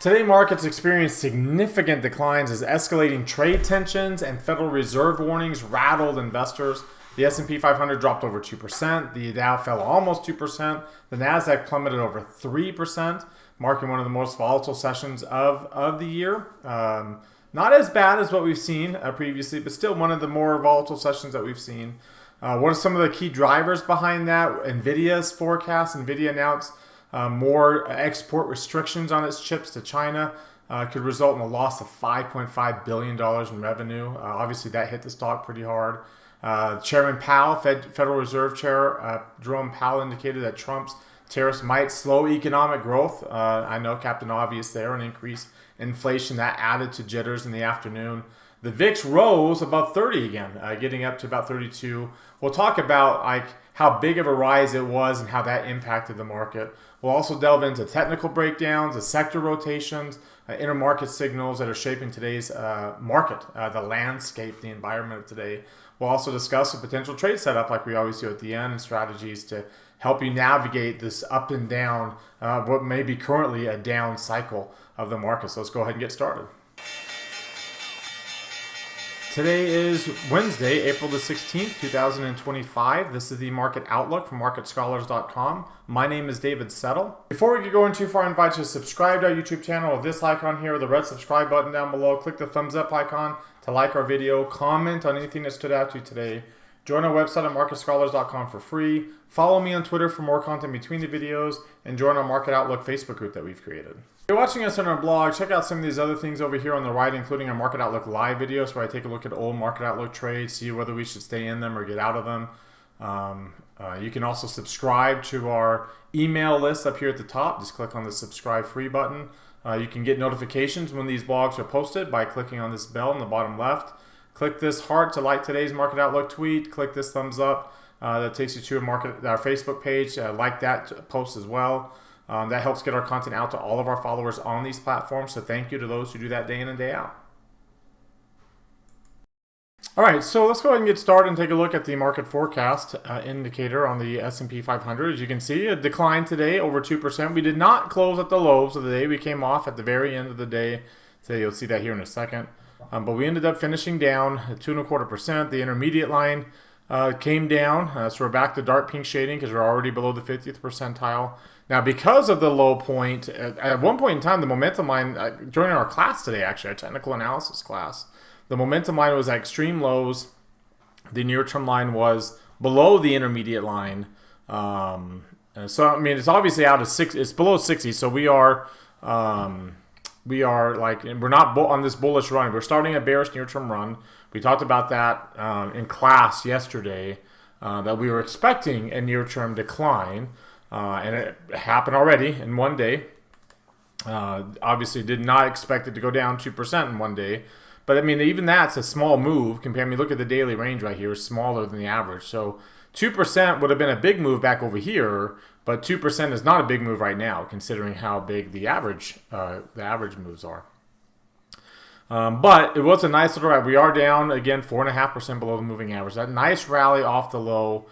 Today, markets experienced significant declines as escalating trade tensions and Federal Reserve warnings rattled investors. The S&P 500 dropped over 2%. The Dow fell almost 2%. The Nasdaq plummeted over 3%, marking one of the most volatile sessions of the year. Not as bad as what we've seen previously, but still one of the more volatile sessions that we've seen. What are some of the key drivers behind that? Nvidia's forecast. Nvidia announced more export restrictions on its chips to China could result in a loss of $5.5 billion in revenue. Obviously, that hit the stock pretty hard. Chairman Powell, Federal Reserve Chair Jerome Powell, indicated that Trump's tariffs might slow economic growth. I know Captain Obvious there, and increase inflation. That added to jitters in the afternoon. The VIX rose above 30 again, getting up to about 32. We'll talk about how big of a rise it was and how that impacted the market. We'll also delve into technical breakdowns, the sector rotations, intermarket signals that are shaping today's market, the landscape, the environment of today. We'll also discuss a potential trade setup like we always do at the end, and strategies to help you navigate this up and down, what may be currently a down cycle of the market. So let's go ahead and get started. Today is Wednesday, April the 16th, 2025. This is the Market Outlook from MarketScholars.com. My name is David Settle. Before we get going too far, I invite you to subscribe to our YouTube channel with this icon here, the red subscribe button down below. Click the thumbs up icon to like our video. Comment on anything that stood out to you today. Join our website at MarketScholars.com for free. Follow me on Twitter for more content between the videos. And join our Market Outlook Facebook group that we've created. If you're watching us on our blog, check out some of these other things over here on the right, including our Market Outlook live videos where I take a look at old Market Outlook trades, see whether we should stay in them or get out of them. You can also subscribe to our email list up here at the top. Just click on the subscribe free button. You can get notifications when these blogs are posted by clicking on this bell in the bottom left. Click this heart to like today's Market Outlook tweet. Click this thumbs up. That takes you to our Facebook page. Like that post as well. That helps get our content out to all of our followers on these platforms. So thank you to those who do that day in and day out. All right, so let's go ahead and get started and take a look at the market forecast indicator on the S&P 500. As you can see, a decline today over 2%. We did not close at the lows of the day. We came off at the very end of the day. So you'll see that here in a second. But we ended up finishing down at 2.25%. The intermediate line came down. So we're back to dark pink shading because we're already below the 50th percentile. Now, because of the low point, at one point in time, the momentum line, during our class today, actually, our technical analysis class, the momentum line was at extreme lows. The near-term line was below the intermediate line. So, I mean, it's obviously out of 6. It's below 60, so we're not on this bullish run. We're starting a bearish near-term run. We talked about that in class yesterday, that we were expecting a near-term decline. And it happened already in one day. Obviously did not expect it to go down 2% in one day. But I mean, even that's a small move. I mean, look at the daily range right here. It's smaller than the average. So 2% would have been a big move back over here. But 2% is not a big move right now, considering how big the average moves are. But it was a nice little rally. We are down, again, 4.5% below the moving average. That nice rally off the low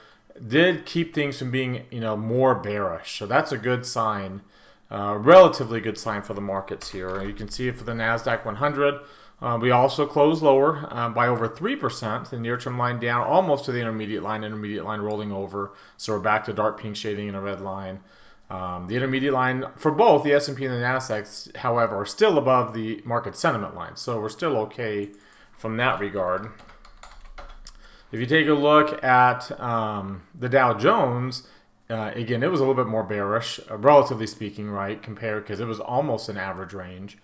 did keep things from being, more bearish. So that's a good sign, relatively good sign for the markets here. You can see it for the Nasdaq 100. We also closed lower by over 3%. The near-term line down almost to the intermediate line rolling over. So we're back to dark pink shading and a red line. The intermediate line for both the S&P and the Nasdaq, however, are still above the market sentiment line. So we're still okay from that regard. If you take a look at the Dow Jones, again, it was a little bit more bearish, relatively speaking, right, compared, because it was almost an average range.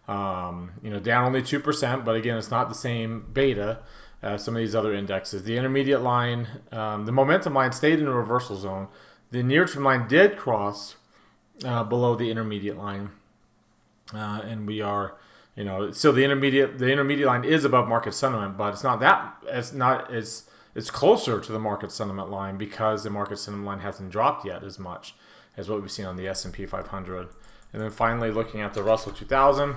Down only 2%, but again, it's not the same beta as some of these other indexes. The intermediate line, the momentum line stayed in a reversal zone. The near-term line did cross below the intermediate line, and we are... so the intermediate line is above market sentiment, but it's closer to the market sentiment line because the market sentiment line hasn't dropped yet as much as what we've seen on the S&P 500. And then finally, looking at the Russell 2000,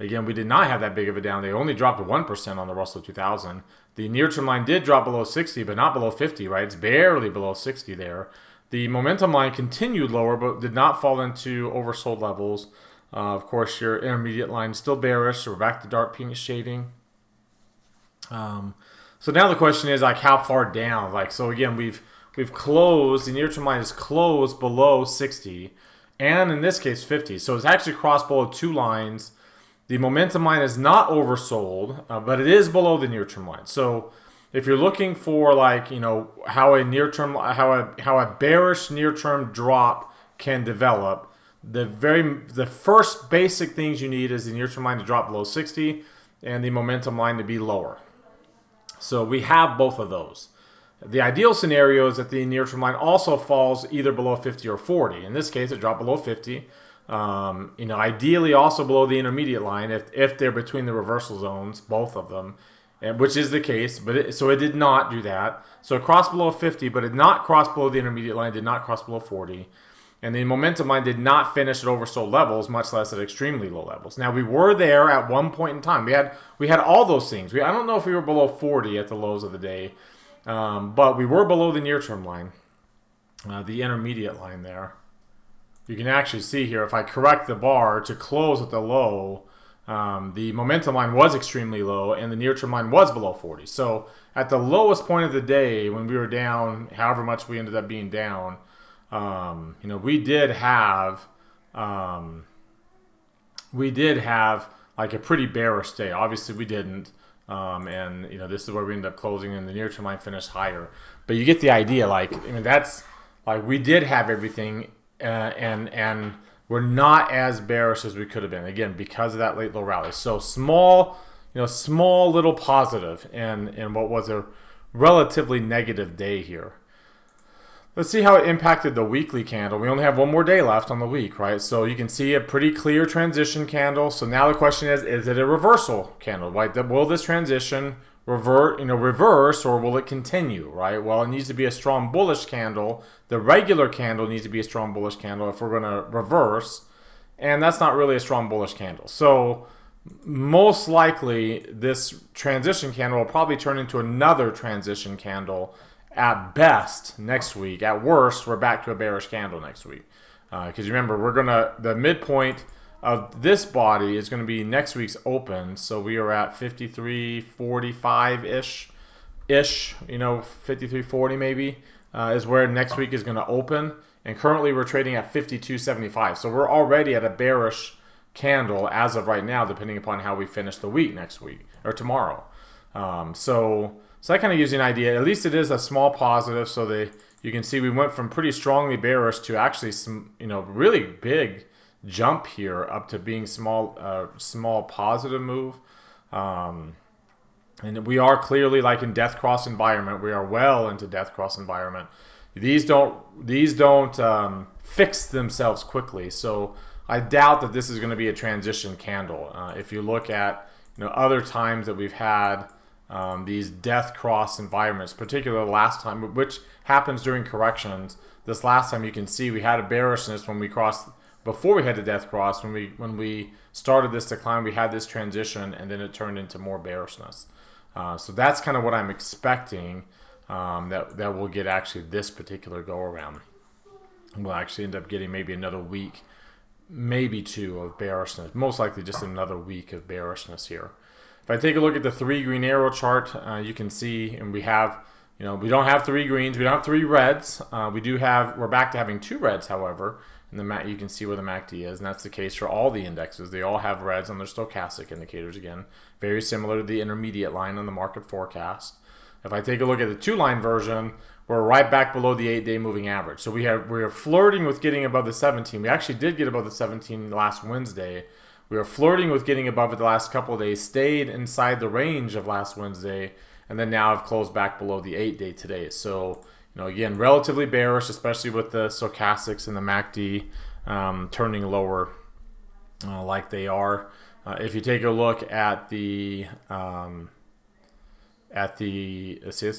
again, we did not have that big of a down. They only dropped 1% on the Russell 2000. The near-term line did drop below 60, but not below 50, right? It's barely below 60 there. The momentum line continued lower, but did not fall into oversold levels. Of course, your intermediate line is still bearish, so we're back to dark pink shading. So now the question is, like, how far down? Like, so again, we've closed, the near term line is closed below 60, and in this case 50. So it's actually crossed below two lines. The momentum line is not oversold, but it is below the near term line. So if you're looking for, like, you know, how a bearish near term drop can develop, the first basic things you need is the near term line to drop below 60 and the momentum line to be lower. So we have both of those. The ideal scenario is that the near term line also falls either below 50 or 40. In this case, it dropped below 50. Ideally also below the intermediate line if they're between the reversal zones, both of them, which is the case. So it did not do that. So it crossed below 50, but it did not cross below the intermediate line, did not cross below 40. And the momentum line did not finish at oversold levels, much less at extremely low levels. Now, we were there at one point in time. We had all those things. I don't know if we were below 40 at the lows of the day, but we were below the near-term line, the intermediate line there. You can actually see here, if I correct the bar to close at the low, the momentum line was extremely low, and the near-term line was below 40. So at the lowest point of the day, when we were down, however much we ended up being down, we did have like a pretty bearish day. Obviously we didn't, this is where we ended up closing, and the near term line finished higher. But you get the idea. That's like, we did have everything, and we're not as bearish as we could have been, again, because of that late low rally. So small little positive in what was a relatively negative day here. Let's see how it impacted the weekly candle. We only have one more day left on the week, right? So you can see a pretty clear transition candle. So now the question is it a reversal candle, right? Will this transition reverse, or will it continue, right? Well, it needs to be a strong bullish candle. The regular candle needs to be a strong bullish candle if we're going to reverse, and that's not really a strong bullish candle. So most likely this transition candle will probably turn into another transition candle at best next week. At worst, we're back to a bearish candle next week. Because remember, the midpoint of this body is going to be next week's open. So we are at 53.45-ish, 53.40 maybe, is where next week is going to open. And currently we're trading at 52.75. So we're already at a bearish candle as of right now, depending upon how we finish the week next week or tomorrow. So that kind of gives you an idea. At least it is a small positive. So you can see we went from pretty strongly bearish to actually some, really big jump here up to being small positive move. And we are clearly like in death cross environment. We are well into death cross environment. These don't fix themselves quickly. So I doubt that this is going to be a transition candle. If you look at other times that we've had these death cross environments, particularly the last time, which happens during corrections. This last time, you can see we had a bearishness when we crossed, before we had the death cross. When we started this decline, we had this transition, and then it turned into more bearishness. So that's kind of what I'm expecting, that we'll get actually this particular go around. We'll actually end up getting maybe another week, maybe two, of bearishness. Most likely just another week of bearishness here. If I take a look at the 3 green arrow chart, you can see, and we have, we don't have 3 greens, we don't have 3 reds. We're back to having 2 reds, however. And you can see where the MACD is, and that's the case for all the indexes. They all have reds on their stochastic indicators again, very similar to the intermediate line on the market forecast. If I take a look at the 2-line version, we're right back below the 8-day moving average. So we're flirting with getting above the 17. We actually did get above the 17 last Wednesday. We were flirting with getting above it the last couple of days, stayed inside the range of last Wednesday, and then now have closed back below the 8-day today. So, again, relatively bearish, especially with the stochastics and the MACD turning lower like they are. If you take a look at let's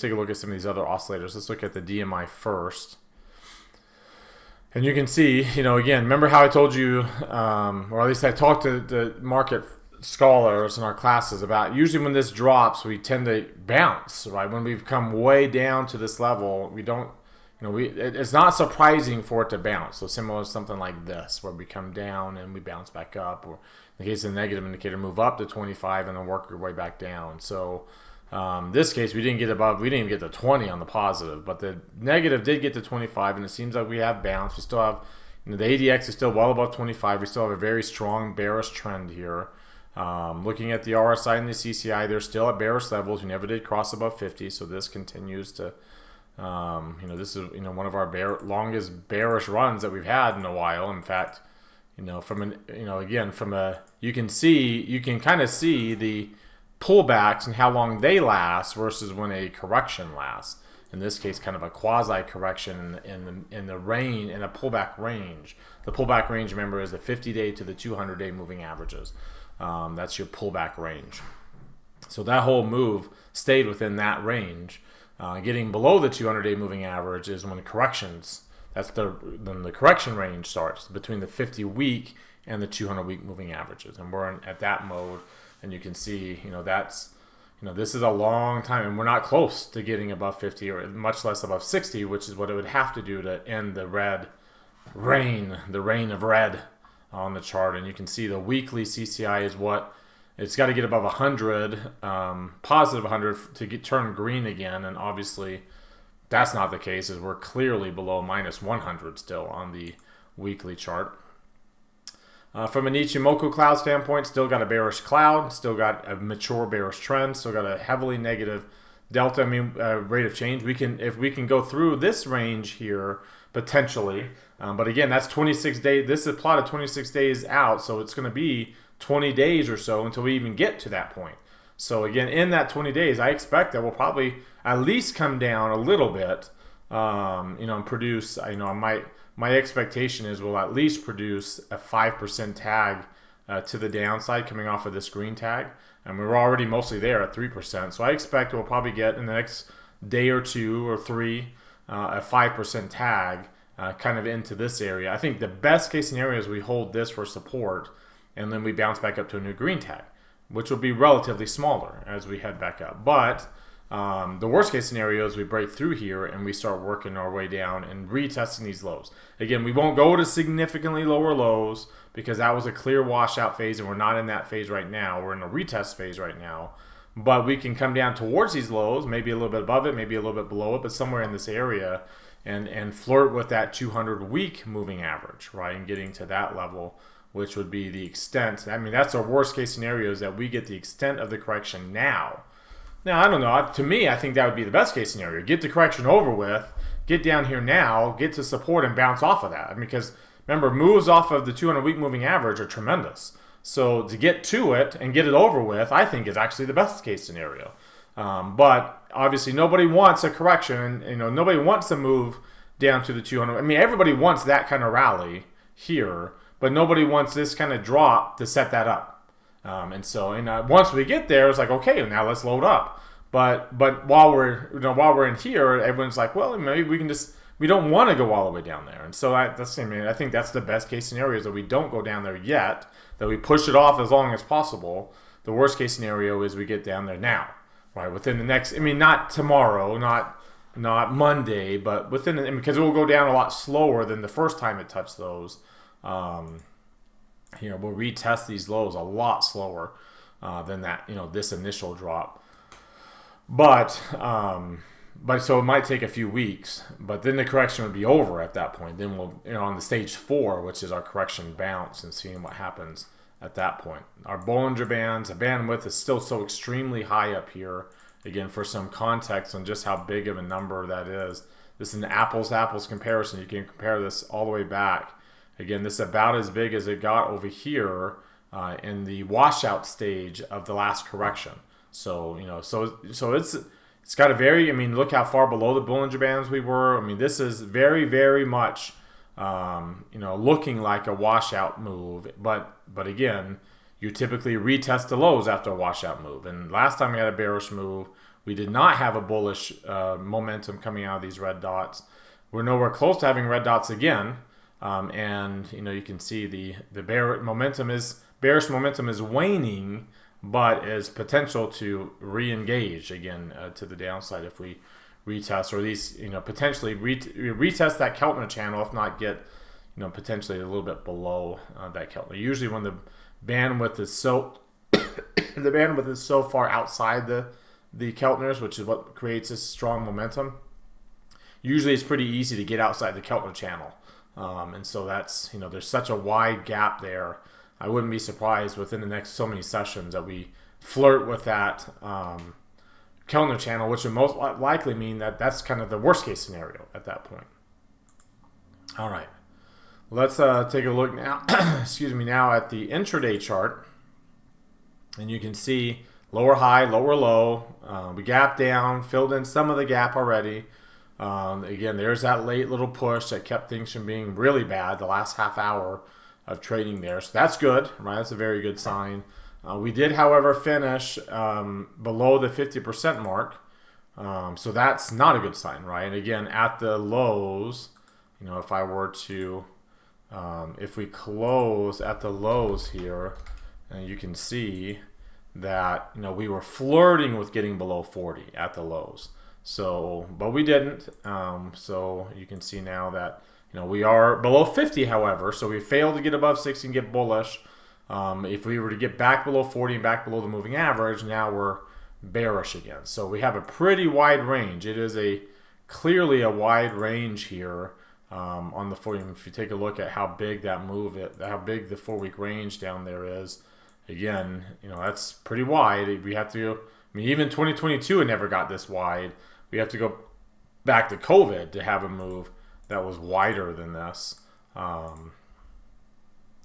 take a look at some of these other oscillators. Let's look at the DMI first. And you can see, again, remember how I told you, or at least I talked to the market scholars in our classes about usually when this drops, we tend to bounce, right? When we've come way down to this level, we don't, it's not surprising for it to bounce. So similar to something like this, where we come down and we bounce back up, or in the case of the negative indicator, move up to 25 and then work your way back down. So this case, we didn't even get to 20 on the positive, but the negative did get to 25, and it seems like we have bounced. We still have, the ADX is still well above 25. We still have a very strong bearish trend here. Looking at the RSI and the CCI, they're still at bearish levels. We never did cross above 50, so this continues to, this is one of our longest bearish runs that we've had in a while. In fact, you can kind of see the pullbacks and how long they last versus when a correction lasts. In this case, kind of a quasi correction in the pullback range. The pullback range, remember, is the 50-day to the 200-day moving averages. That's your pullback range. So that whole move stayed within that range. Getting below the 200-day moving average is when corrections. Then the correction range starts between the 50-week and the 200-week moving averages, and we're at that mode. And you can see, this is a long time, and we're not close to getting above 50, or much less above 60, which is what it would have to do to end the reign of red on the chart. And you can see the weekly CCI is it's got to get above 100, positive 100 to turn green again. And obviously that's not the case, as we're clearly below minus 100 still on the weekly chart. From an Ichimoku cloud standpoint, still got a bearish cloud, still got a mature bearish trend, still got a heavily negative delta rate of change. If we can go through this range here potentially, but again, that's 26 days. This is plotted 26 days out, so it's going to be 20 days or so until we even get to that point. So again, in that 20 days, I expect that we'll probably at least come down a little bit, and produce. My expectation is we'll at least produce a 5% tag to the downside coming off of this green tag. And we're already mostly there at 3%. So I expect we'll probably get in the next day or two or three a 5% tag kind of into this area. I think the best case scenario is we hold this for support and then we bounce back up to a new green tag, which will be relatively smaller as we head back up. But the worst case scenario is we break through here and we start working our way down and retesting these lows. Again, we won't go to significantly lower lows because that was a clear washout phase, and we're not in that phase right now. We're in a retest phase right now. But we can come down towards these lows, maybe a little bit above it, maybe a little bit below it, but somewhere in this area, and flirt with that 200-week moving average, right? And getting to that level, which would be the extent. That's our worst case scenario, is that we get the extent of the correction now. Now, I don't know. To me, I think that would be the best case scenario. Get the correction over with, get down here now, get to support, and bounce off of that. Because remember, moves off of the 200-week moving average are tremendous. So to get to it and get it over with, I think is actually the best case scenario. But obviously, nobody wants a correction. Nobody wants to move down to the 200. Everybody wants that kind of rally here, but nobody wants this kind of drop to set that up. Once we get there, it's like, okay, now let's load up. But while we're in here, everyone's like, well, maybe we don't want to go all the way down there. And so I think that's the best case scenario, is that we don't go down there yet, that we push it off as long as possible. The worst case scenario is we get down there now, right? Within the next, not tomorrow, not Monday, but because it will go down a lot slower than the first time it touched those. We'll retest these lows a lot slower than that, this initial drop. But so it might take a few weeks, but then the correction would be over at that point. Then we'll, on the stage 4, which is our correction bounce, and seeing what happens at that point. Our Bollinger Bands, the bandwidth is still so extremely high up here. Again, for some context on just how big of a number that is. This is an apples to apples comparison. You can compare this all the way back. Again, this is about as big as it got over here in the washout stage of the last correction. So it's got a very, look how far below the Bollinger Bands we were. This is very, very much, looking like a washout move. But again, you typically retest the lows after a washout move. And last time we had a bearish move, we did not have a bullish momentum coming out of these red dots. We're nowhere close to having red dots again. You can see the bearish momentum is waning, but is potential to re-engage again to the downside if we retest, or at least potentially retest that Keltner channel, if not get potentially a little bit below that Keltner. Usually when the bandwidth is so the bandwidth is so far outside the Keltners, which is what creates this strong momentum, usually it's pretty easy to get outside the Keltner channel. And so that's, there's such a wide gap there. I wouldn't be surprised within the next so many sessions that we flirt with that Keltner channel, which would most likely mean that that's kind of the worst case scenario at that point. All right, let's take a look now, excuse me, now at the intraday chart. And you can see lower high, lower low. We gapped down, filled in some of the gap already. Again, there's that late little push that kept things from being really bad the last half hour of trading there. So that's good, right? That's a very good sign. We did, however, finish below the 50% mark. So that's not a good sign, right? And again, at the lows, if I were to, if we close at the lows here, you can see that, we were flirting with getting below 40 at the lows. So, but we didn't. So you can see now that, we are below 50, however, so we failed to get above 60 and get bullish. If we were to get back below 40 and back below the moving average, now we're bearish again. So we have a pretty wide range. It is clearly a wide range here on the 40. If you take a look at how big that how big the 4-week range down there is, again, that's pretty wide. We have to, even 2022 it never got this wide. We have to go back to COVID to have a move that was wider than this.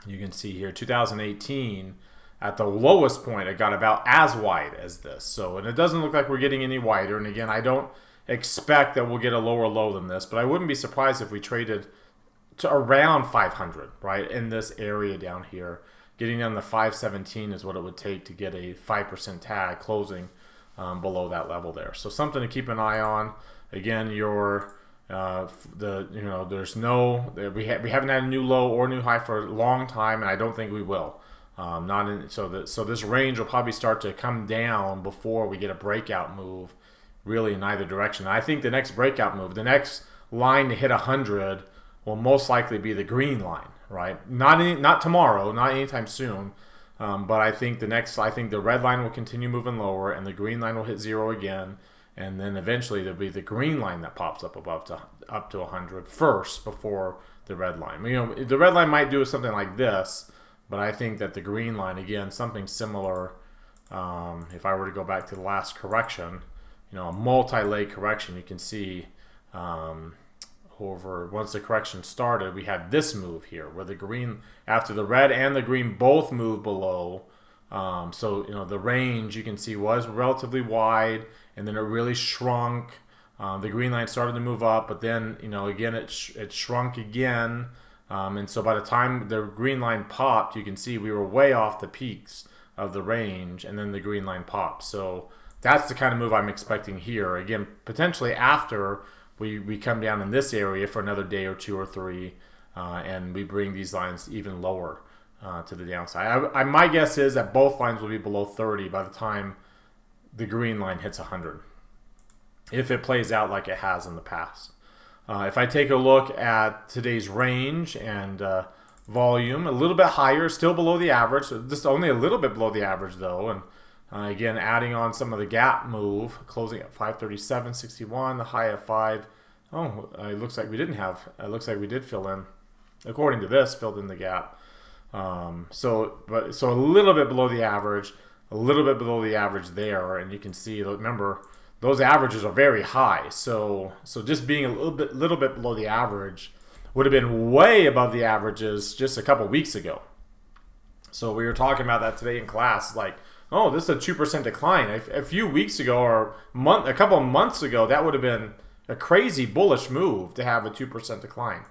You can see here 2018 at the lowest point it got about as wide as this. So, and it doesn't look like we're getting any wider. And again, I don't expect that we'll get a lower low than this, but I wouldn't be surprised if we traded to around 500, right, in this area down here. Getting down to 517 is what it would take to get a 5% tag closing below that level there. So something to keep an eye on. Again, there's no, we haven't had a new low or new high for a long time, and I don't think we will. So this range will probably start to come down before we get a breakout move, really in either direction. I think the next breakout move, the next line to hit 100, will most likely be the green line, right? Not tomorrow, not anytime soon. But I think the red line will continue moving lower, and the green line will hit 0 again, and then eventually there'll be the green line that pops up up to 100 first before the red line. The red line might do something like this, but I think that the green line, again, something similar. If I were to go back to the last correction, a multi-leg correction, you can see once the correction started, we had this move here where the green, after the red and the green both moved below. So the range, you can see, was relatively wide, and then it really shrunk. The green line started to move up, but then again it shrunk again. And so by the time the green line popped, you can see we were way off the peaks of the range, and then the green line popped. So that's the kind of move I'm expecting here. Again, potentially after we come down in this area for another day or 2 or 3, and we bring these lines even lower to the downside. My guess is that both lines will be below 30 by the time the green line hits 100, if it plays out like it has in the past. If I take a look at today's range and volume, a little bit higher, still below the average, so just only a little bit below the average though, and again, adding on some of the gap move, closing at 537.61, the high at 5. Oh, it looks like we didn't have. It looks like we did fill in, according to this, filled in the gap. So a little bit below the average, a little bit below the average there, and you can see. Remember, those averages are very high. So just being a little bit below the average would have been way above the averages just a couple weeks ago. So we were talking about that today in class, like, oh, this is a 2% decline. A few weeks ago or a couple of months ago, that would have been a crazy bullish move to have a 2% decline.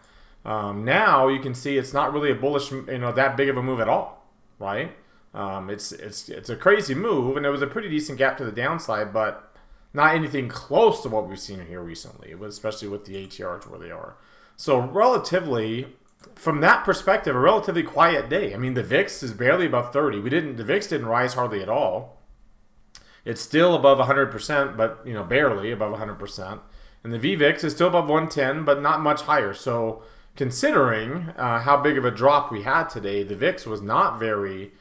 Now you can see it's not really a bullish, that big of a move at all, right? It's a crazy move, and it was a pretty decent gap to the downside, but not anything close to what we've seen here recently, especially with the ATRs where they are. So relatively, from that perspective, a relatively quiet day. I mean, the VIX is barely above 30. The VIX didn't rise hardly at all. It's still above 100%, but barely above 100%. And the VVIX is still above 110, but not much higher. So considering how big of a drop we had today, the VIX was not did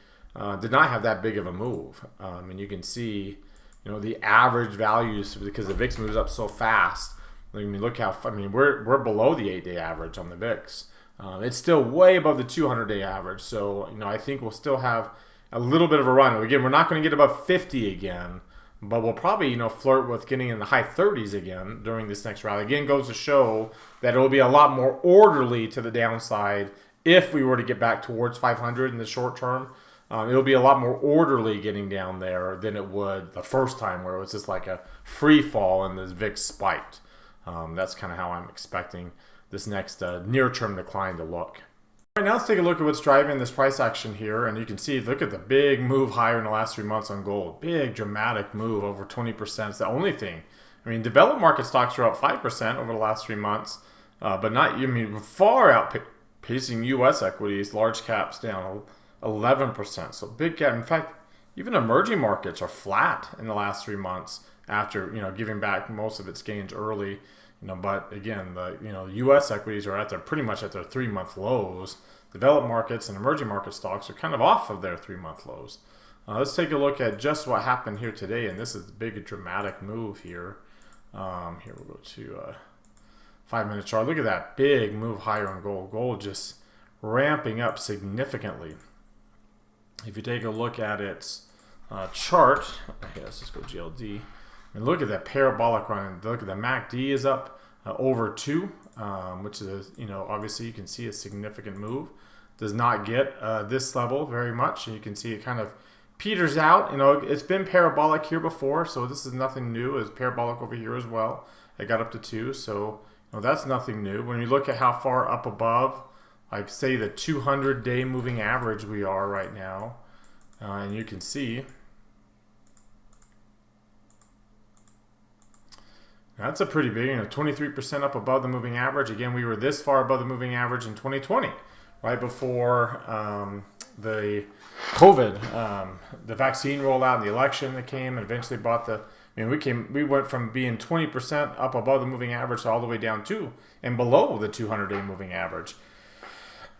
not have that big of a move. And you can see, the average values, because the VIX moves up so fast. I mean, look how, we're below the 8-day average on the VIX. It's still way above the 200-day average. So, I think we'll still have a little bit of a run. Again, we're not going to get above 50 again, but we'll probably, flirt with getting in the high 30s again during this next rally. Again, goes to show that it will be a lot more orderly to the downside if we were to get back towards 500 in the short term. It'll be a lot more orderly getting down there than it would the first time, where it was just like a free fall and the VIX spiked. That's kind of how I'm expecting this next near-term decline to look. All right, now let's take a look at what's driving this price action here. And you can see, look at the big move higher in the last 3 months on gold. Big, dramatic move, over 20%. It's the only thing. Developed market stocks are up 5% over the last 3 months, but not, far outpacing U.S. equities, large caps down 11%. So big gap. In fact, even emerging markets are flat in the last 3 months after, giving back most of its gains early. But again, the U.S. equities are pretty much at their 3-month lows. Developed markets and emerging market stocks are kind of off of their 3-month lows. Let's take a look at just what happened here today, and this is the big dramatic move here. Here we'll go to 5-minute chart. Look at that big move higher on gold. Gold just ramping up significantly. If you take a look at its chart, let's just go GLD. And look at that parabolic run. Look at the MACD is up over 2, which is, obviously you can see a significant move. Does not get this level very much. And you can see it kind of peters out. It's been parabolic here before, so this is nothing new. It's parabolic over here as well. It got up to 2, so that's nothing new. When you look at how far up above, like say the 200-day moving average we are right now, and you can see, that's a pretty big, 23% up above the moving average. Again, we were this far above the moving average in 2020, right before the COVID, the vaccine rollout and the election that came, and eventually brought we went from being 20% up above the moving average to all the way down to and below the 200-day moving average.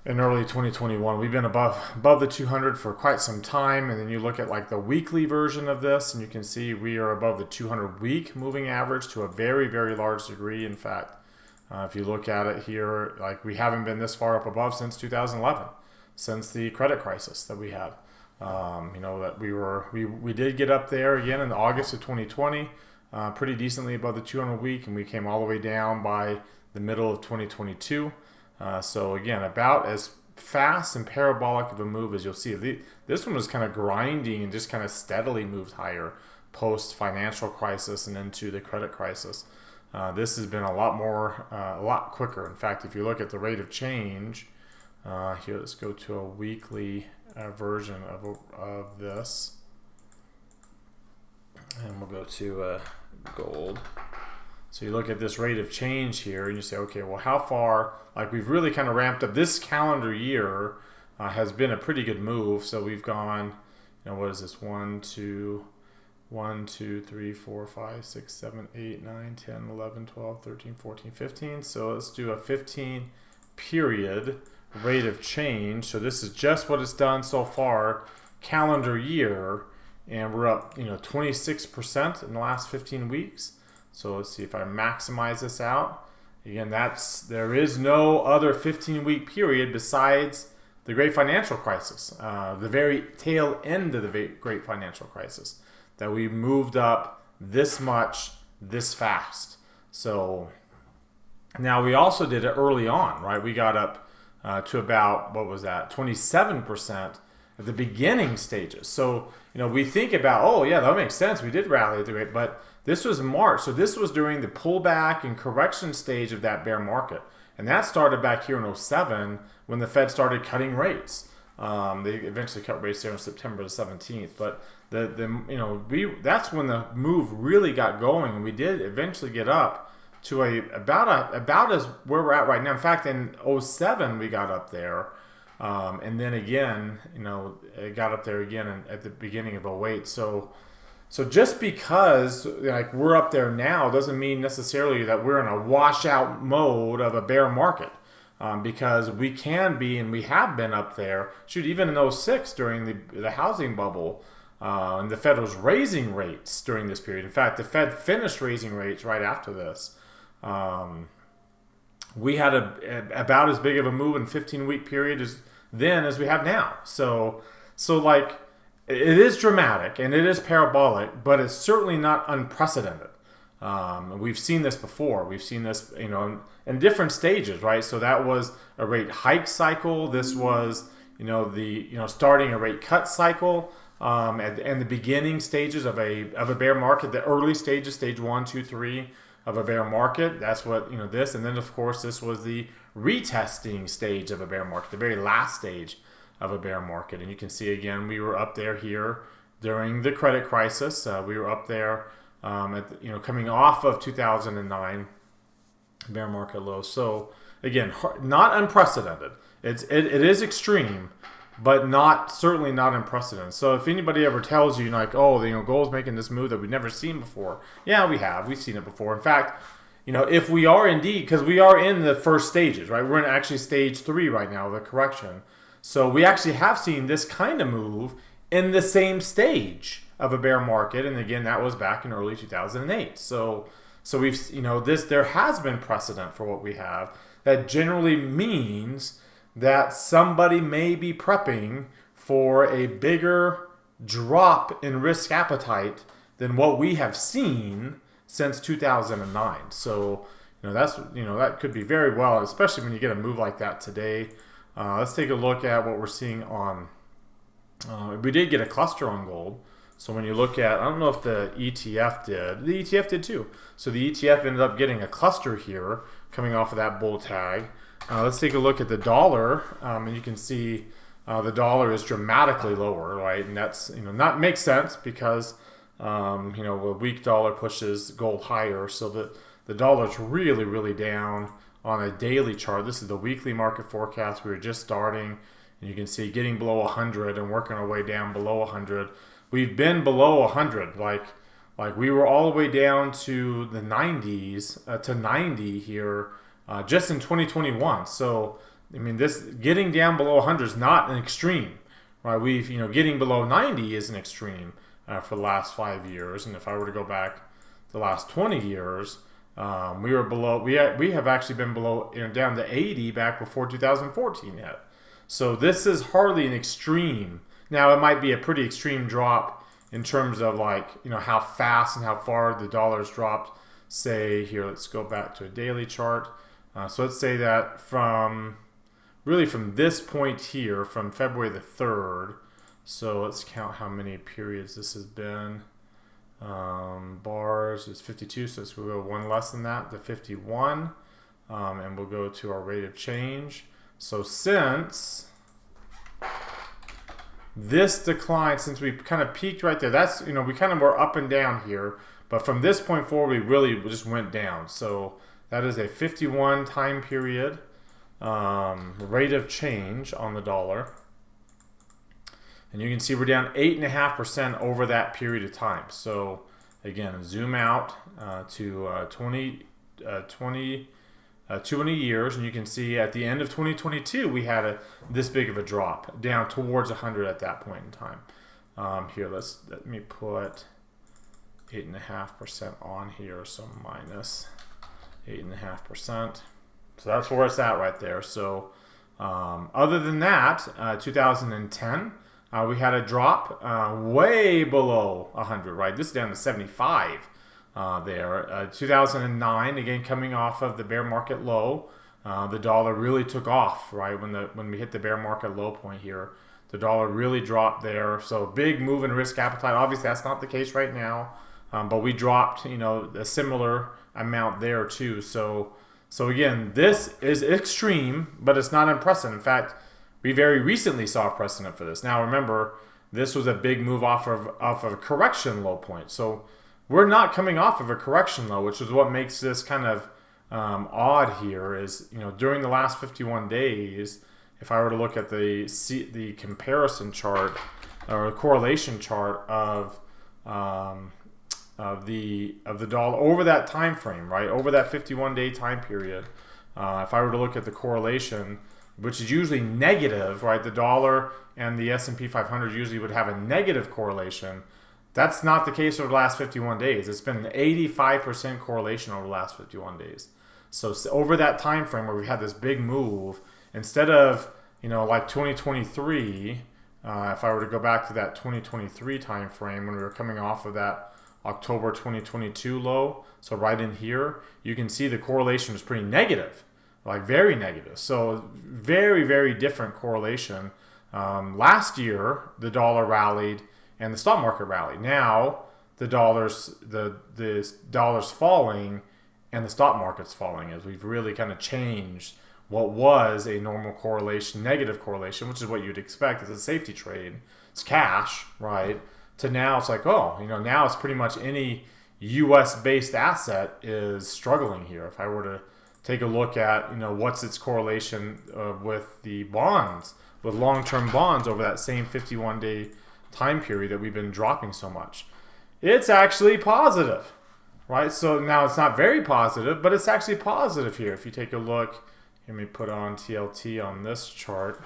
In early 2021, we've been above the 200 for quite some time, and then you look at like the weekly version of this, and you can see we are above the 200-week moving average to a very, very large degree. In fact, if you look at it here, like we haven't been this far up above since 2011, since the credit crisis that we had. That we did get up there again in August of 2020, pretty decently above the 200-week, and we came all the way down by the middle of 2022. So again, about as fast and parabolic of a move as you'll see. This one was kind of grinding and just kind of steadily moved higher post financial crisis and into the credit crisis. This has been a lot quicker. In fact, if you look at the rate of change, here, let's go to a weekly version of this, and we'll go to gold. So you look at this rate of change here, and you say, okay, well, how far? Like we've really kind of ramped up. This calendar year has been a pretty good move. So we've gone, what is this? 1, 2, 3, 4, 5, 6, 7, 8, 9, 10, 11, 12, 13, 14, 15. So let's do a 15 period rate of change. So this is just what it's done so far, calendar year, and we're up, 26% in the last 15 weeks. So let's see if I maximize this out. Again, there is no other 15-week period besides the Great Financial Crisis, the very tail end of the Great Financial Crisis, that we moved up this much, this fast. So now we also did it early on, right? We got up to about, 27% at the beginning stages. So, we think about, oh yeah, that makes sense. We did rally at the rate, but this was March. So this was during the pullback and correction stage of that bear market. And that started back here in 2007 when the Fed started cutting rates. They eventually cut rates there on September the 17th. But that's when the move really got going, and we did eventually get up to about as where we're at right now. In fact, in 2007 we got up there. And then again, it got up there again at the beginning of 2008. So So just because like we're up there now doesn't mean necessarily that we're in a washout mode of a bear market. Because we can be, and we have been up there, shoot, even in '06 during the housing bubble, and the Fed was raising rates during this period. In fact, the Fed finished raising rates right after this. We had about as big of a move in 15-week period as we have now. So like, it is dramatic and it is parabolic, but it's certainly not unprecedented. We've seen this before. We've seen this, in different stages, right? So that was a rate hike cycle. This was, starting a rate cut cycle, and the beginning stages of a bear market, the early stages, stage 1, 2, 3 of a bear market. That's what, this, and then of course this was the retesting stage of a bear market, the very last stage of a bear market. And you can see again, we were up there here during the credit crisis. We were up there, coming off of 2009 bear market low. So again, not unprecedented. It is extreme, but certainly not unprecedented. So if anybody ever tells you like, oh, gold's making this move that we've never seen before, yeah, we've seen it before. In fact, if we are indeed, because we are in the first stages, right? We're in actually stage 3 right now, the correction. So we actually have seen this kind of move in the same stage of a bear market, and again, that was back in early 2008. So we've, there has been precedent for what we have. That generally means that somebody may be prepping for a bigger drop in risk appetite than what we have seen since 2009. So, that could be very well, especially when you get a move like that today. Let's take a look at what we're seeing on, we did get a cluster on gold. So when you look at, I don't know if the ETF did. The ETF did too. So the ETF ended up getting a cluster here coming off of that bull tag. Let's take a look at the dollar. And you can see the dollar is dramatically lower, right? And that's, not makes sense because, a weak dollar pushes gold higher. So the dollar's really, really down on a daily chart. This is the weekly market forecast. We were just starting, and you can see getting below 100 and working our way down below 100. We've been below 100, like we were all the way down to the 90s, to 90 here, just in 2021. So, this getting down below 100 is not an extreme, right? Getting below 90 is an extreme for the last 5 years. And if I were to go back the last 20 years, we were below, we have actually been below, down to 80 back before 2014 hit. So this is hardly an extreme. Now, it might be a pretty extreme drop in terms of how fast and how far the dollar's dropped. Say here, let's go back to a daily chart. So let's say that from this point here, from February the 3rd. So let's count how many periods this has been. Bars is 52, so we'll go one less than that, to 51. And we'll go to our rate of change. So since this decline, since we kind of peaked right there, that's, we kind of were up and down here, but from this point forward, we really just went down. So that is a 51 time period rate of change on the dollar. And you can see we're down 8.5% over that period of time. So again, zoom out to 20 years, and you can see at the end of 2022 we had this big of a drop down towards 100 at that point in time. Here, let me put 8.5% on here, so minus 8.5%. So that's where it's at right there. So other than that, 2010. We had a drop way below 100, right? This is down to 75 there. 2009, again, coming off of the bear market low, the dollar really took off, right? When we hit the bear market low point here, the dollar really dropped there. So big move in risk appetite. Obviously, that's not the case right now, but we dropped, a similar amount there too. So again, this is extreme, but it's not unprecedented. In fact, we very recently saw a precedent for this. Now, remember, this was a big move off of a correction low point. So we're not coming off of a correction low, which is what makes this kind of odd here. Is during the last 51 days, if I were to look at the comparison chart or correlation chart of of the dollar over that time frame, right? Over that 51-day time period. If I were to look at the correlation, which is usually negative, right? The dollar and the S&P 500 usually would have a negative correlation. That's not the case over the last 51 days. It's been an 85% correlation over the last 51 days. So over that time frame where we had this big move, instead of, like 2023, if I were to go back to that 2023 time frame when we were coming off of that October 2022 low, so right in here, you can see the correlation was pretty negative, like very negative. So very, very different correlation. Last year, the dollar rallied and the stock market rallied. Now the dollar's falling and the stock market's falling, as we've really kind of changed what was a normal correlation, negative correlation, which is what you'd expect as a safety trade. It's cash, right? To now it's like, now it's pretty much any U.S. based asset is struggling here. If I were to take a look at, what's its correlation with the bonds, with long-term bonds over that same 51-day time period that we've been dropping so much, it's actually positive, right? So now it's not very positive, but it's actually positive here. If you take a look, let me put on TLT on this chart.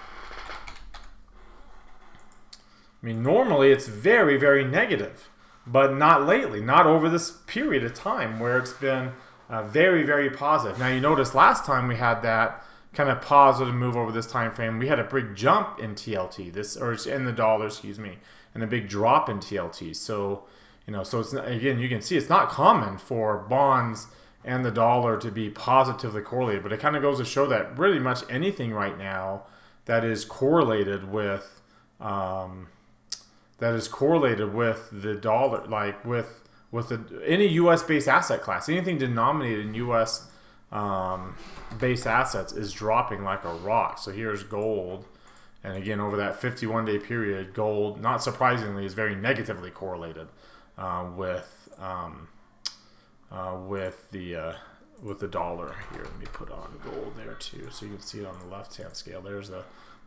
I mean, normally it's very, very negative, but not lately, not over this period of time where it's been very, very positive. Now, you notice last time we had that kind of positive move over this time frame, we had a big jump in TLT, or in the dollar, and a big drop in TLT. So, so it's, again, you can see it's not common for bonds and the dollar to be positively correlated, but it kind of goes to show that really much anything right now that is correlated with the dollar, like with any U.S. based asset class, anything denominated in U.S. Based assets is dropping like a rock. So here's gold, and again over that 51-day period, gold, not surprisingly, is very negatively correlated with the dollar here. Let me put on gold there too, so you can see it on the left-hand scale. There's the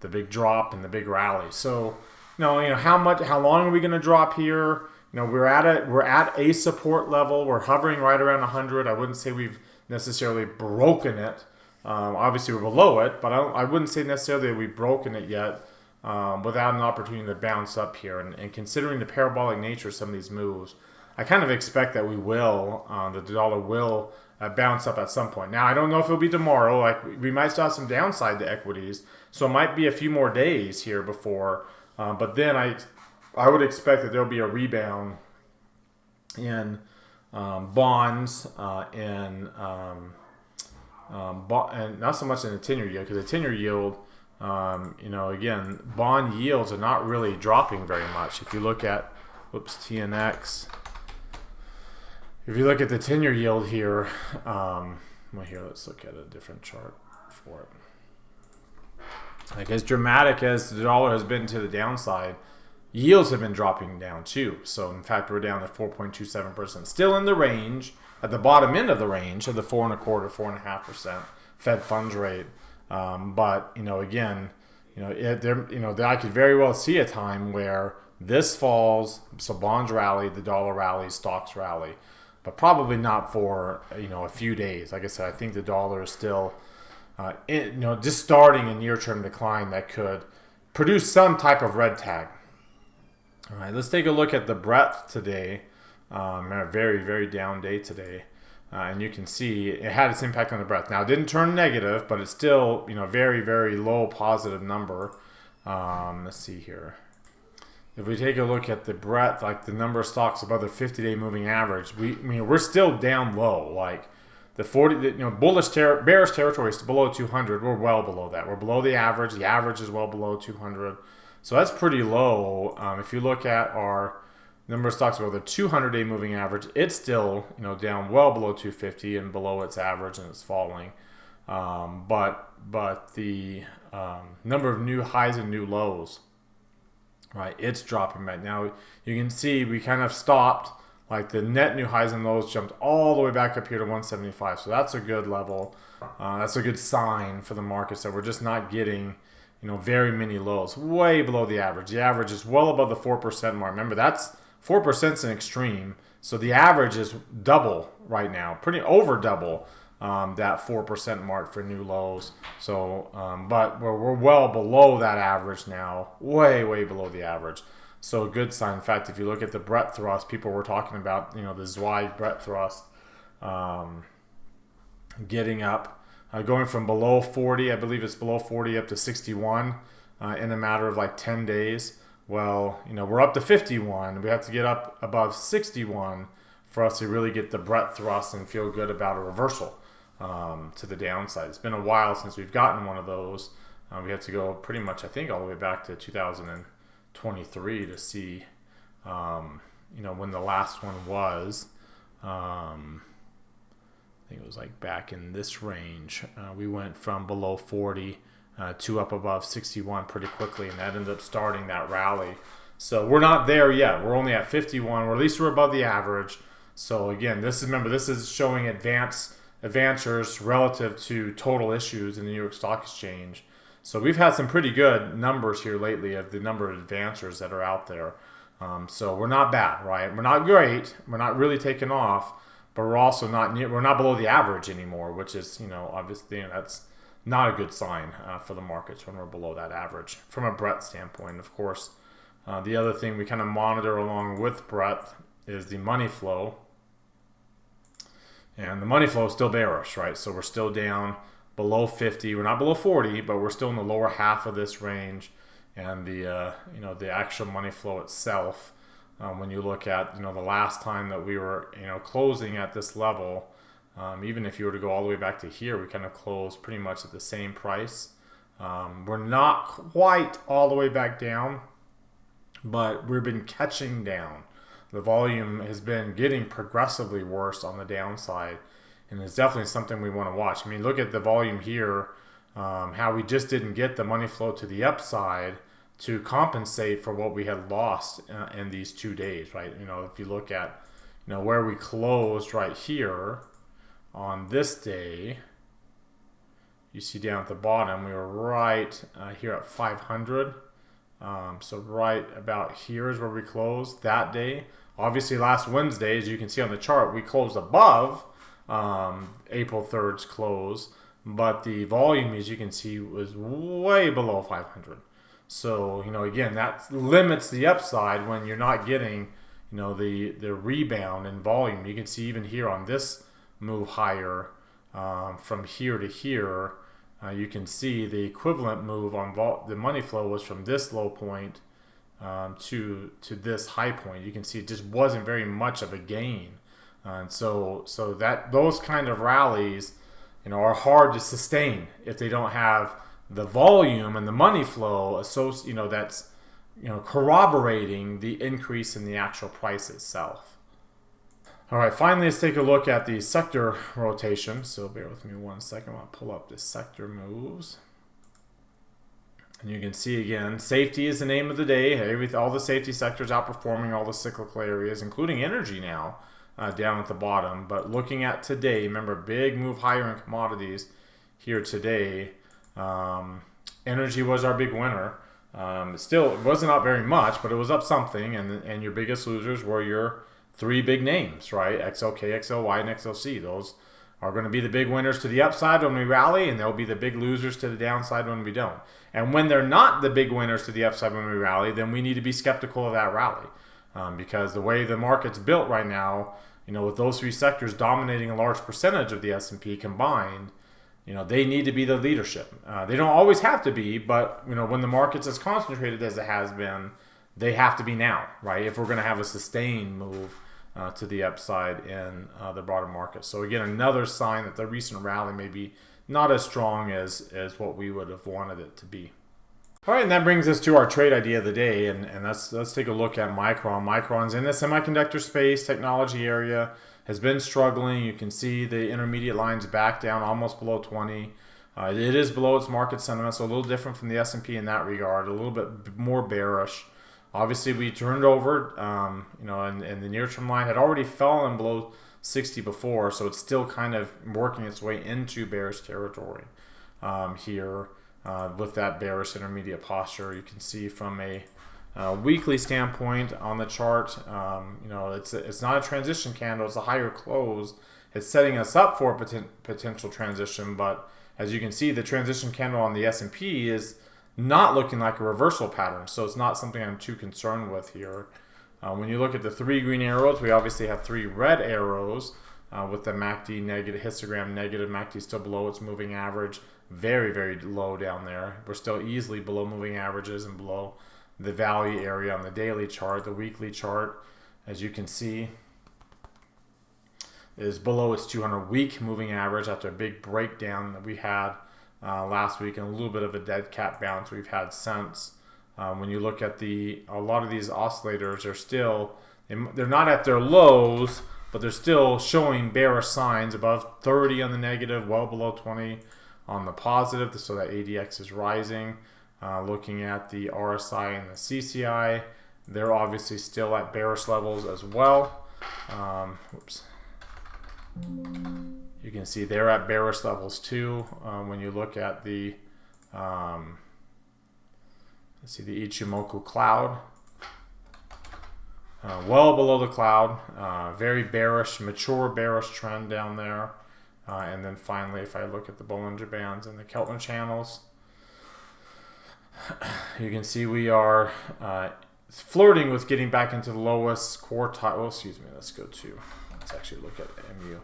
big drop and the big rally. So, how long are we going to drop here? We're at a support level. We're hovering right around 100. I wouldn't say we've necessarily broken it. Obviously, we're below it, but I wouldn't say necessarily that we've broken it yet without an opportunity to bounce up here. And considering the parabolic nature of some of these moves, I kind of expect that that the dollar will bounce up at some point. Now, I don't know if it'll be tomorrow. Like, we might still have some downside to equities, so it might be a few more days here before. But then I would expect that there'll be a rebound in bonds and not so much in the 10-year yield, because the 10-year yield, again, bond yields are not really dropping very much. If you look at, TNX. If you look at the 10-year yield here, let's look at a different chart for it. Like, as dramatic as the dollar has been to the downside, yields have been dropping down too. So in fact, we're down at 4.27%, still in the range, at the bottom end of the range of the 4.25%, 4.5% Fed funds rate. But again, I could very well see a time where this falls, so bonds rally, the dollar rallies, stocks rally, but probably not for a few days. Like I said, I think the dollar is still just starting a near-term decline that could produce some type of red tag. All right, let's take a look at the breadth today. A very, very down day today. And you can see it had its impact on the breadth. Now, it didn't turn negative, but it's still, very, very low positive number. Let's see here. If we take a look at the breadth, like the number of stocks above the 50-day moving average, we're still down low. Like the 40, bearish territory is below 200. We're well below that. We're below the average. The average is well below 200. So that's pretty low. If you look at our number of stocks above the 200-day moving average, it's still down well below 250 and below its average, and it's falling. But the number of new highs and new lows, right, it's dropping right now. You can see we kind of stopped. Like the net new highs and lows jumped all the way back up here to 175. So that's a good level. That's a good sign for the markets that we're just not getting very many lows, way below the average. The average is well above the 4% mark. Remember, that's 4% is an extreme. So the average is double right now, pretty over double that 4% mark for new lows. So, but we're well below that average now, way below the average. So a good sign. In fact, if you look at the breadth thrust, people were talking about, you know, the Zweig breadth thrust getting up, going from below 40, I believe it's below 40 up to 61 in a matter of like 10 days. Well, you know, we're up to 51. We have to get up above 61 for us to really get the breadth thrust and feel good about a reversal to the downside. It's been a while since we've gotten one of those. We have to go pretty much, I think, all the way back to 2023 to see, you know, when the last one was. I think it was like back in this range. We went from below 40 to up above 61 pretty quickly, and that ended up starting that rally. So we're not there yet. We're only at 51, or at least we're above the average. So again, remember, this is showing advancers relative to total issues in the New York Stock Exchange. So we've had some pretty good numbers here lately of the number of advancers that are out there. So we're not bad, right? We're not great. We're not really taking off, but we're also we're not below the average anymore, which is, you know, obviously, you know, that's not a good sign for the markets when we're below that average from a breadth standpoint. Of course, the other thing we kind of monitor along with breadth is the money flow. And the money flow is still bearish, right? So we're still down below 50. We're not below 40, but we're still in the lower half of this range. And the you know, the actual money flow itself, when you look at, you know, the last time that we were, you know, closing at this level, even if you were to go all the way back to here, we kind of closed pretty much at the same price. We're not quite all the way back down, but we've been catching down. The volume has been getting progressively worse on the downside, and it's definitely something we want to watch. I mean, look at the volume here, how we just didn't get the money flow to the upside to compensate for what we had lost in these 2 days, right? You know, if you look at, you know, where we closed right here on this day, you see down at the bottom, we were right here at 500. So right about here is where we closed that day. Obviously, last Wednesday, as you can see on the chart, we closed above April 3rd's close, but the volume, as you can see, was way below 500. So, you know, again, that limits the upside when you're not getting, you know, the rebound in volume. You can see even here on this move higher, from here to here, you can see the equivalent move on the money flow was from this low point to this high point. You can see it just wasn't very much of a gain, and so that those kind of rallies, you know, are hard to sustain if they don't have the volume and the money flow you know, that's, you know, corroborating the increase in the actual price itself. All right, finally, let's take a look at the sector rotation. So bear with me 1 second. I'll pull up the sector moves. And you can see again, safety is the name of the day. All the safety sectors outperforming all the cyclical areas, including energy now, down at the bottom. But looking at today, remember, big move higher in commodities here today. Energy was our big winner. Still, it wasn't up very much, but it was up something. And your biggest losers were your three big names, right? XLK, XLY, and XLC. Those are going to be the big winners to the upside when we rally, and they'll be the big losers to the downside when we don't. And when they're not the big winners to the upside when we rally, then we need to be skeptical of that rally. Because the way the market's built right now, you know, with those three sectors dominating a large percentage of the S&P combined, you know, they need to be the leadership. They don't always have to be, but, you know, when the market's as concentrated as it has been, they have to be now, right? If we're going to have a sustained move to the upside in the broader market. So again, another sign that the recent rally may be not as strong as what we would have wanted it to be. All right, and that brings us to our trade idea of the day, and let's take a look at Micron. Micron's in the semiconductor space, technology area, has been struggling. You can see the intermediate lines back down almost below 20. It is below its market sentiment, so a little different from the S&P in that regard, a little bit more bearish. Obviously, we turned over, you know, and the near-term line had already fallen below 60 before, so it's still kind of working its way into bearish territory here with that bearish intermediate posture. You can see from a Weekly standpoint on the chart, it's not a transition candle, it's a higher close. It's setting us up for a potential transition, but as you can see, the transition candle on the S&P is not looking like a reversal pattern, so it's not something I'm too concerned with here. When you look at the 3 green arrows, we obviously have 3 red arrows with the MACD negative, histogram negative. MACD still below its moving average, very, very low down there. We're still easily below moving averages and below the value area on the daily chart. The weekly chart, as you can see, is below its 200-week moving average after a big breakdown that we had last week and a little bit of a dead cat bounce we've had since. When you look at a lot of these oscillators are still, they're not at their lows, but they're still showing bearish signs above 30 on the negative, well below 20 on the positive, so that ADX is rising. Looking at the RSI and the CCI, they're obviously still at bearish levels as well. You can see they're at bearish levels too. When you look at the let's see, the Ichimoku cloud, well below the cloud, very bearish, mature bearish trend down there. And then finally, if I look at the Bollinger Bands and the Keltner channels, you can see we are flirting with getting back into the lowest quartile. Oh, excuse me, let's actually look at MU.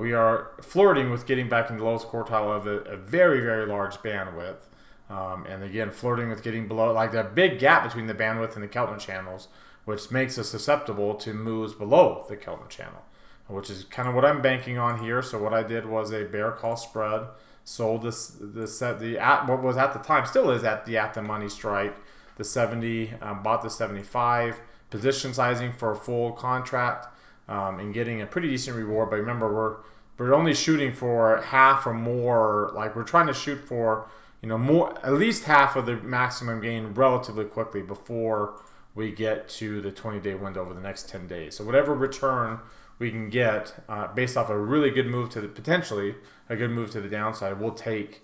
We are flirting with getting back into the lowest quartile of a very, very large bandwidth. And again, flirting with getting below, like that big gap between the bandwidth and the Keltner channels, which makes us susceptible to moves below the Keltner channel, which is kind of what I'm banking on here. So what I did was a bear call spread, sold what was at the time, still is at the money strike, the 70, bought the 75, position sizing for a full contract, and getting a pretty decent reward. But remember, we're only shooting for half or more. Like, we're trying to shoot for more, at least half of the maximum gain relatively quickly before we get to the 20-day window over the next 10 days. So whatever return we can get based off a really good move potentially a good move to the downside, we'll take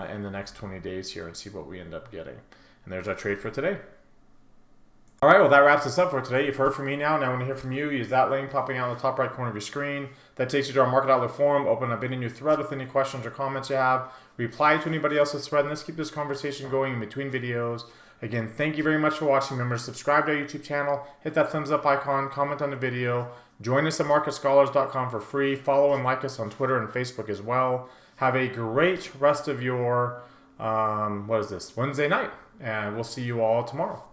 in the next 20 days here and see what we end up getting. And there's our trade for today. All right, well, that wraps us up for today. You've heard from me now. Now I want to hear from you. Use that link popping out in the top right corner of your screen. That takes you to our Market Outlook forum. Open up any new thread with any questions or comments you have. Reply to anybody else's thread, and let's keep this conversation going in between videos. Again, thank you very much for watching. Remember to subscribe to our YouTube channel, hit that thumbs up icon, comment on the video. Join us at marketscholars.com for free. Follow and like us on Twitter and Facebook as well. Have a great rest of your, Wednesday night, and we'll see you all tomorrow.